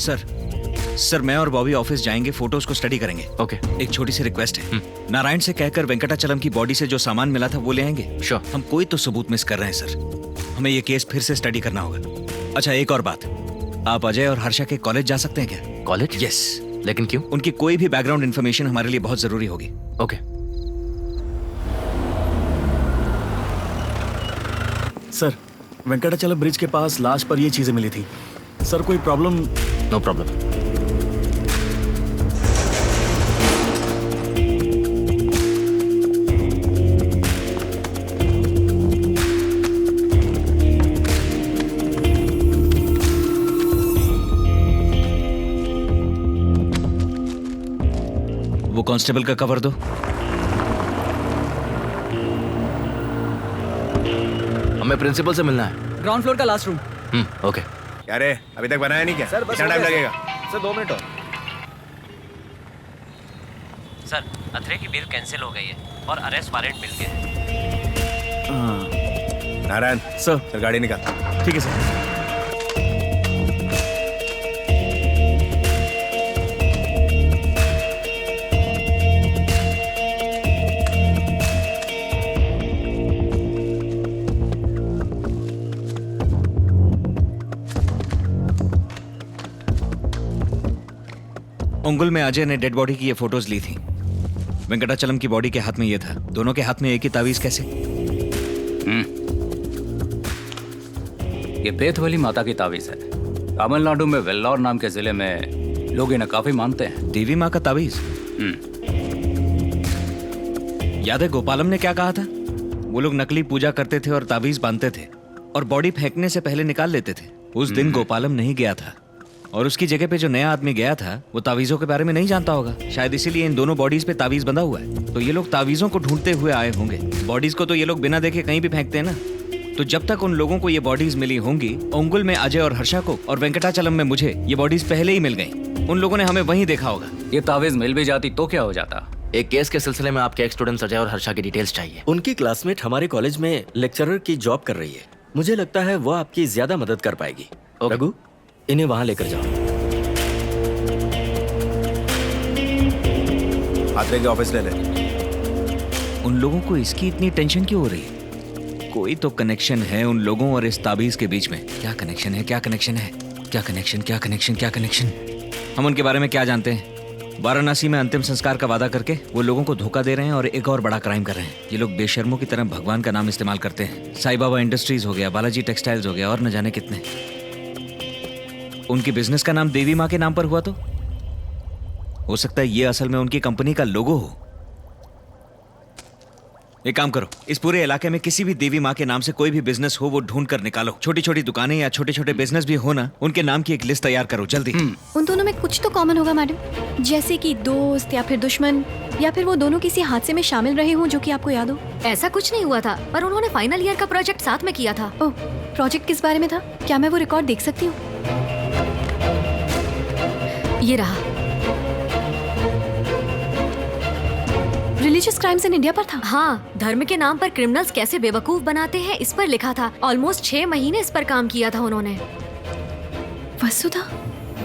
Sir मैं और Bobby office जाएंगे, फोटोज को स्टडी करेंगे। ओके। एक छोटी सी रिक्वेस्ट है, नारायण से कहकर वेंकटाचलम की बॉडी से जो सामान मिला था वो ले आएंगे। श्योर। हम कोई तो सबूत मिस कर रहे हैं सर, हमें ये केस फिर से स्टडी करना होगा। अच्छा एक और बात, आप अजय और हर्षा के कॉलेज जा सकते हैं क्या? कॉलेज? यस। लेकिन क्यों? उनकी कोई भी बैकग्राउंड इन्फॉर्मेशन हमारे लिए बहुत जरूरी होगी। ओके। सर, वेंकटाचलम ब्रिज के पास लाश पर ये चीजें मिली थी। सर कोई प्रॉब्लम? No problem. वो कांस्टेबल का कवर दो। हमें प्रिंसिपल से मिलना है। ग्राउंड फ्लोर का लास्ट रूम। ओके। क्या रे, अभी तक बनाया नहीं क्या? सर बस कितना टाइम लगेगा? सर 2 मिनट और। सर अथरे की बेल कैंसिल हो गई है और अरेस्ट वारंट मिल गया है। नारायण सर गाड़ी निकाल। ठीक है सर। उंगुल में अजय ने डेड बॉडी की ये फोटोज ली थी। वेंकटाचलम की बॉडी के हाथ में ये था। दोनों के हाथ में एक ही तावीज कैसे? ये बेथवली माता की तावीज है। तमिलनाडु में वेल्लोर नाम के जिले में लोग इन्हें काफी मानते हैं। देवी माँ का तावीज? याद है गोपालम ने क्या कहा था? वो लोग नकली पूजा करते थे और तावीज बांधते थे और बॉडी फेंकने से पहले निकाल लेते थे। उस दिन गोपालम नहीं गया था और उसकी जगह पे जो नया आदमी गया था वो तावीजों के बारे में नहीं जानता होगा। शायद इसीलिए इन दोनों बॉडीज पे तावीज बंधा हुआ है। तो ये लोग तावीजों को ढूंढते हुए आए होंगे। बॉडीज को तो ये लोग बिना देखे कहीं भी फेंकते हैं ना। तो जब तक उन लोगों को ये बॉडीज मिली होंगी, उंगुल में अजय और हर्षा को और वेंकटाचलम में मुझे ये बॉडीज पहले ही मिल गई। उन लोगों ने हमें वहीं देखा होगा। ये तावीज मिल भी जाती तो क्या हो जाता? एक केस के सिलसिले में आपके एक्स स्टूडेंट्स अजय और हर्षा की डिटेल्स चाहिए। उनकी क्लासमेट हमारे कॉलेज में लेक्चरर की जॉब कर रही है। मुझे लगता है वो आपकी ज्यादा मदद कर पाएगी। रघु, इन्हें वहां लेकर जाओ। आत्रे के ऑफिस ले ले। उन लोगों को इसकी इतनी टेंशन क्यों हो रही है? कोई तो कनेक्शन है उन लोगों और इस ताबीज के बीच में। क्या कनेक्शन है? क्या कनेक्शन है? क्या कनेक्शन? क्या कनेक्शन? क्या कनेक्शन? हम उनके बारे में क्या जानते हैं? वाराणसी में अंतिम संस्कार का वादा करके वो लोगों को धोखा दे रहे हैं और एक और बड़ा क्राइम कर रहे हैं। ये लोग बेशर्मों की तरह भगवान का नाम इस्तेमाल करते हैं। साईं बाबा इंडस्ट्रीज हो गया, बालाजी टेक्सटाइल्स हो गया और न जाने कितने। उनकी बिजनेस का नाम देवी माँ के नाम पर हुआ तो हो सकता है ये असल में उनकी कंपनी का लोगो हो। एक काम करो, इस पूरे इलाके में किसी भी देवी माँ के नाम से कोई भी बिजनेस हो वो ढूंढ कर निकालो। छोटी छोटी दुकानें या छोटे छोटे बिजनेस भी हो ना, उनके नाम की एक लिस्ट तैयार करो जल्दी। उन दोनों में कुछ तो कॉमन होगा मैडम, जैसे कि दोस्त या फिर दुश्मन, या फिर वो दोनों किसी हादसे में शामिल रहे हों जो कि आपको याद हो। ऐसा कुछ नहीं हुआ था, पर उन्होंने फाइनल ईयर का प्रोजेक्ट साथ में किया था। ओह, प्रोजेक्ट किस बारे में था? क्या मैं वो रिकॉर्ड देख सकती हूँ? ये रहा। रिलीजियस क्राइम्स इन इंडिया पर था। हाँ, धर्म के नाम पर क्रिमिनल्स कैसे बेवकूफ बनाते हैं इस पर लिखा था। ऑलमोस्ट 6 महीने इस पर काम किया था उन्होंने।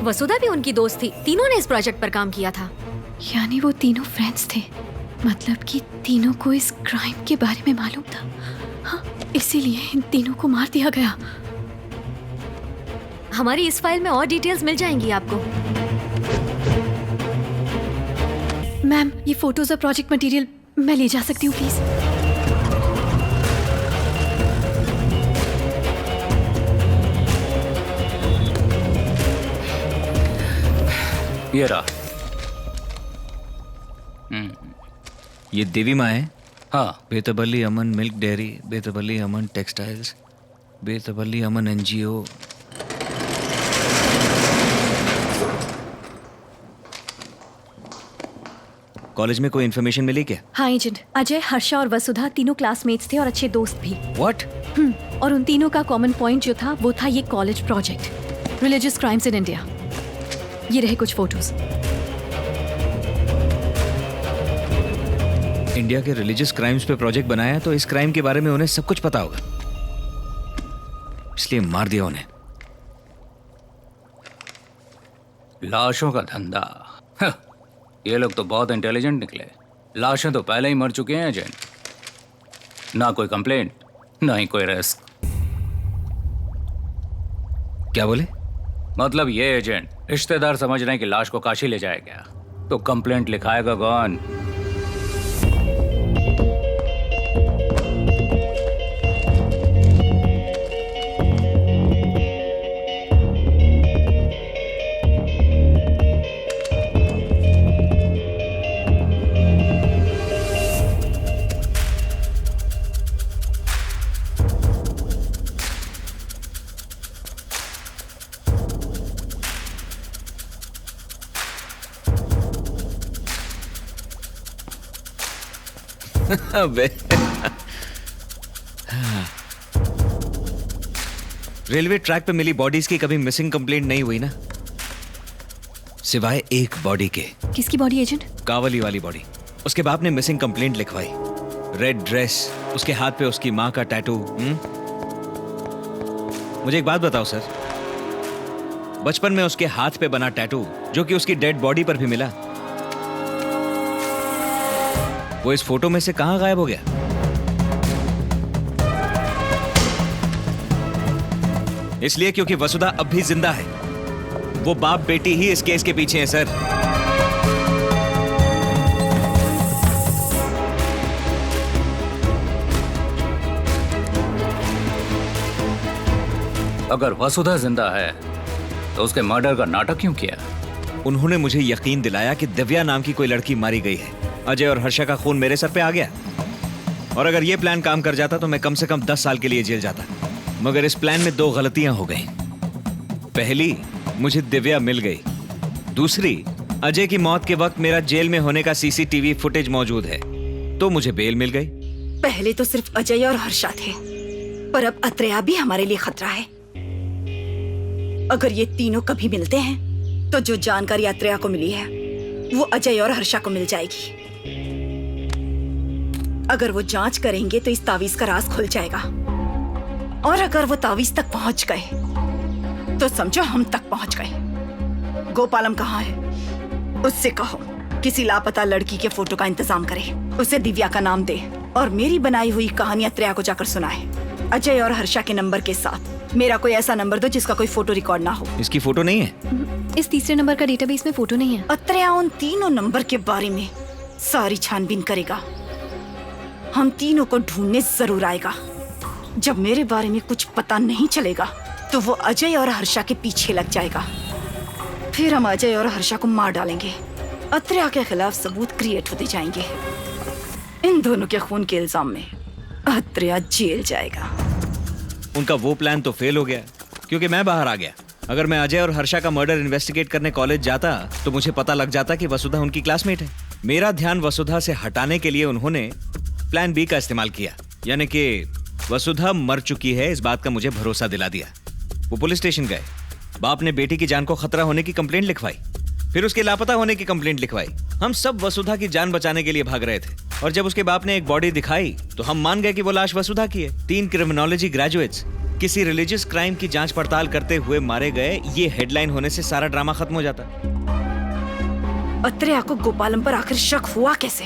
वसुधा भी उनकी दोस्त थी। तीनों ने इस प्रोजेक्ट पर काम किया था। यानी वो तीनों फ्रेंड्स थे, मतलब कि तीनों को इस क्राइम के बारे में मालूम था। हाँ, इसीलिए इन तीनों को मार दिया गया। हमारी इस फाइल में और डिटेल्स मिल जाएंगी आपको। मैम, ये फोटोज और प्रोजेक्ट मटेरियल मैं ले जा सकती हूँ प्लीज? ये रहा। ये देवी माँ है? हाँ। बेतबली अमन मिल्क डेयरी, बेतबली अमन टेक्सटाइल्स, बेतबली अमन एनजीओ। कॉलेज में कोई इन्फॉर्मेशन मिली क्या? हाँ एजेंट, अजय, हर्षा और वसुधा तीनों क्लासमेट्स थे और अच्छे दोस्त भी। व्हाट? और उन तीनों का कॉमन पॉइंट जो था वो था ये college project, religious crimes in India. ये रहे कुछ फोटोज। इंडिया के रिलीजियस क्राइम्स पे प्रोजेक्ट बनाया तो इस क्राइम के बारे में उन्हें सब कुछ पता होगा, इसलिए मार दिया उन्हें। लाशों का धंधा। हं, ये लोग तो बहुत इंटेलिजेंट निकले। लाशें तो पहले ही मर चुके हैं एजेंट। ना कोई कंप्लेंट, ना ही कोई रिस्क। क्या बोले? मतलब ये एजेंट, रिश्तेदार समझ रहे हैं कि लाश को काशी ले जाएगा, तो कंप्लेंट लिखाएगा कौन? अबे रेलवे ट्रैक पे मिली बॉडीज की कभी मिसिंग कंप्लेंट नहीं हुई ना, सिवाय एक बॉडी के। किसकी बॉडी एजेंट? कावली वाली बॉडी। उसके बाप ने मिसिंग कंप्लेंट लिखवाई। रेड ड्रेस, उसके हाथ पे उसकी माँ का टैटू। मुझे एक बात बताओ सर, बचपन में उसके हाथ पे बना टैटू जो कि उसकी डेड बॉडी पर भी मिला, वो इस फोटो में से कहां गायब हो गया? इसलिए क्योंकि वसुधा अब भी जिंदा है। वो बाप बेटी ही इस केस के पीछे है सर। अगर वसुधा जिंदा है तो उसके मर्डर का नाटक क्यों किया? उन्होंने मुझे यकीन दिलाया कि दिव्या नाम की कोई लड़की मारी गई है। अजय और हर्षा का खून मेरे सर पे आ गया, और अगर ये प्लान काम कर जाता तो मैं कम से कम 10 साल के लिए जेल जाता। मगर इस प्लान में 2 गलतियां हो गई। पहली, मुझे दिव्या मिल गई। दूसरी, अजय की मौत के वक्त मेरा जेल में होने का सीसीटीवी फुटेज मौजूद है, तो मुझे बेल मिल गई। पहले तो सिर्फ अजय और हर्षा थे, पर अब अत्रेया भी हमारे लिए खतरा है। अगर ये तीनों कभी मिलते हैं तो जो जानकारी अत्रेया को मिली है वो अजय और हर्षा को मिल जाएगी। अगर वो जांच करेंगे तो इस तावीज का राज खुल जाएगा, और अगर वो तावीज तक पहुंच गए तो समझो हम तक पहुंच गए। गोपालम कहाँ है? उससे कहो किसी लापता लड़की के फोटो का इंतजाम करे, उसे दिव्या का नाम दे और मेरी बनाई हुई कहानी अत्रेया को जाकर सुनाए। अजय और हर्षा के नंबर के साथ मेरा कोई ऐसा नंबर दो जिसका कोई फोटो रिकॉर्ड ना हो। इसकी फोटो नहीं है? इस तीसरे नंबर का डेटाबेस में फोटो नहीं है। अत्रेया उन तीनों नंबर के बारे में सारी छानबीन करेगा। हम तीनों को ढूंढने जरूर आएगा। जब मेरे बारे में कुछ पता नहीं चलेगा तो वो अजय और हर्षा के पीछे लग जाएगा। फिर हम अजय और हर्षा को मार डालेंगे। अत्रेया के खिलाफ सबूत क्रिएट होते जाएंगे। इन दोनों के खून के इल्जाम में अत्रेया जेल जाएगा। उनका वो प्लान तो फेल हो गया क्योंकि मैं बाहर आ गया। अगर मैं अजय और हर्षा का मर्डर इन्वेस्टिगेट करने कॉलेज जाता तो मुझे पता लग जाता कि वसुधा उनकी क्लासमेट है। मेरा ध्यान वसुधा से हटाने के लिए उन्होंने प्लान बी का इस्तेमाल किया, यानी कि वसुधा मर चुकी है इस बात का मुझे भरोसा दिला दिया। वो पुलिस स्टेशन गए, बाप ने बेटी की जान को खतरा होने की कंप्लेंट लिखवाई, फिर उसके लापता होने की कंप्लेंट लिखवाई। हम सब वसुधा की जान बचाने के लिए भाग रहे थे, और जब उसके बाप ने एक बॉडी दिखाई तो हम मान गए कि वो लाश वसुधा की है। 3 क्रिमिनोलॉजी ग्रेजुएट्स किसी रिलीजियस क्राइम की जांच पड़ताल करते हुए मारे गए, ये हेडलाइन होने से सारा ड्रामा खत्म हो जाता। अत्रेया को गोपालम पर आखिर शक हुआ कैसे?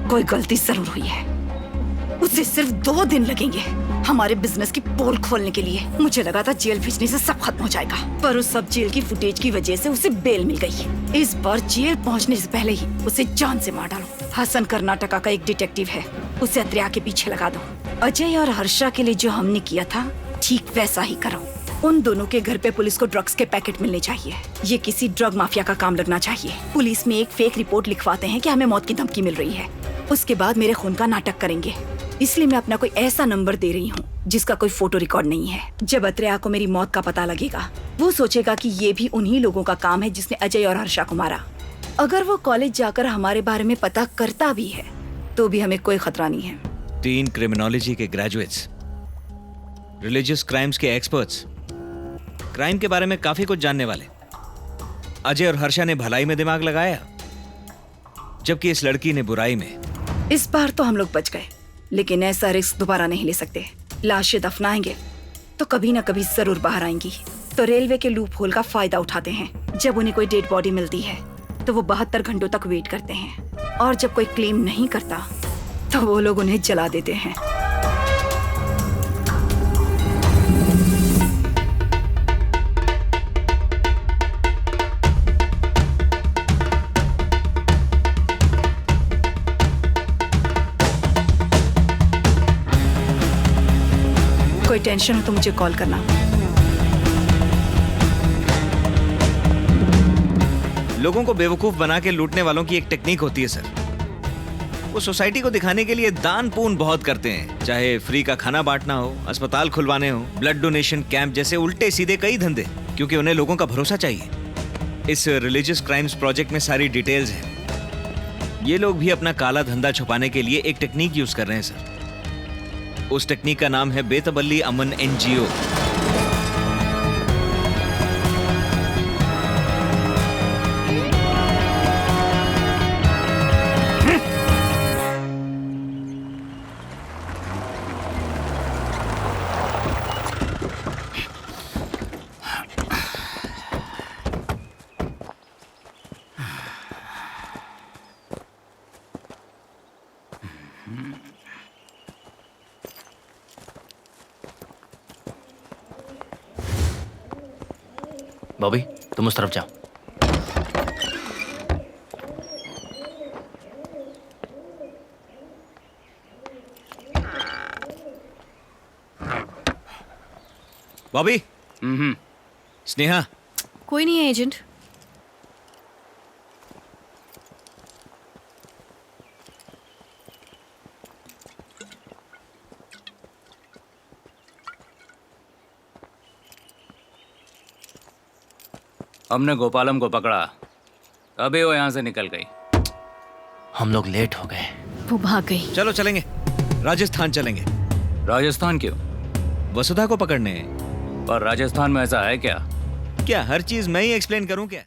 कोई गलती जरूर हुई है। उसे सिर्फ 2 दिन लगेंगे हमारे बिजनेस की पोल खोलने के लिए। मुझे लगा था जेल भेजने से सब खत्म हो जाएगा, पर उस सब जेल की फुटेज की वजह से उसे बेल मिल गई। इस बार जेल पहुंचने से पहले ही उसे जान से मार डालो। हसन कर्नाटका का एक डिटेक्टिव है, उसे अत्रेया के पीछे लगा दो। अजय और हर्षा के लिए जो हमने किया था ठीक वैसा ही करो। उन दोनों के घर पे पुलिस को ड्रग्स के पैकेट मिलने चाहिए। ये किसी ड्रग माफिया का काम लगना चाहिए। पुलिस में एक फेक रिपोर्ट लिखवाते हैं कि हमें मौत की धमकी मिल रही है। उसके बाद मेरे खून का नाटक करेंगे। इसलिए मैं अपना कोई ऐसा नंबर दे रही हूँ जिसका कोई फोटो रिकॉर्ड नहीं है। जब अत्रेया को मेरी मौत का पता लगेगा वो सोचेगा कि ये भी उन्हीं लोगों का काम है जिसने अजय और हर्षा को मारा। अगर वो कॉलेज जाकर हमारे बारे में पता करता भी है तो भी हमें कोई खतरा नहीं है। 3 क्रिमिनोलॉजी के ग्रेजुएट्स, रिलीजियस क्राइम्स के एक्सपर्ट्स, क्राइम के बारे में काफी कुछ जानने वाले। अजय और हर्षा ने भलाई में दिमाग लगाया, जबकि इस लड़की ने बुराई में। इस बार तो हम लोग बच गए, लेकिन ऐसा रिस्क दोबारा नहीं ले सकते। लाशें दफनाएंगे तो कभी ना कभी जरूर बाहर आएंगी। तो रेलवे के लूप होल का फायदा उठाते हैं। जब उन्हें कोई डेड बॉडी मिलती है तो वो 72 घंटों तक वेट करते हैं, और जब कोई क्लेम नहीं करता तो वो लोग उन्हें जला देते हैं। कोई टेंशन हो तो मुझे कॉल करना। लोगों को बेवकूफ बना के लूटने वालों की एक टेक्निक होती है सर। वो सोसाइटी को दिखाने के लिए दान पुण्य बहुत करते हैं, चाहे फ्री का खाना बांटना हो, अस्पताल खुलवाने हो, ब्लड डोनेशन कैंप जैसे उल्टे सीधे कई धंधे, क्योंकि उन्हें लोगों का भरोसा चाहिए। इस रिलीजियस क्राइम्स प्रोजेक्ट में सारी डिटेल्स हैं। ये लोग भी अपना काला धंधा छुपाने के लिए एक टेक्निक यूज कर रहे हैं सर। उस टेक्निक का नाम है बेतबल्ली अमन NGO। बॉबी, तुम उस तरफ जाओ। बॉबी। स्नेहा। कोई नहीं है एजेंट। हमने गोपालम को पकड़ा, अभी वो यहाँ से निकल गई। हम लोग लेट हो गए। वो भाग गई। चलो चलेंगे, राजस्थान चलेंगे। राजस्थान क्यों? वसुधा को पकड़ने। पर राजस्थान में ऐसा है क्या? क्या हर चीज मैं ही एक्सप्लेन करूं क्या?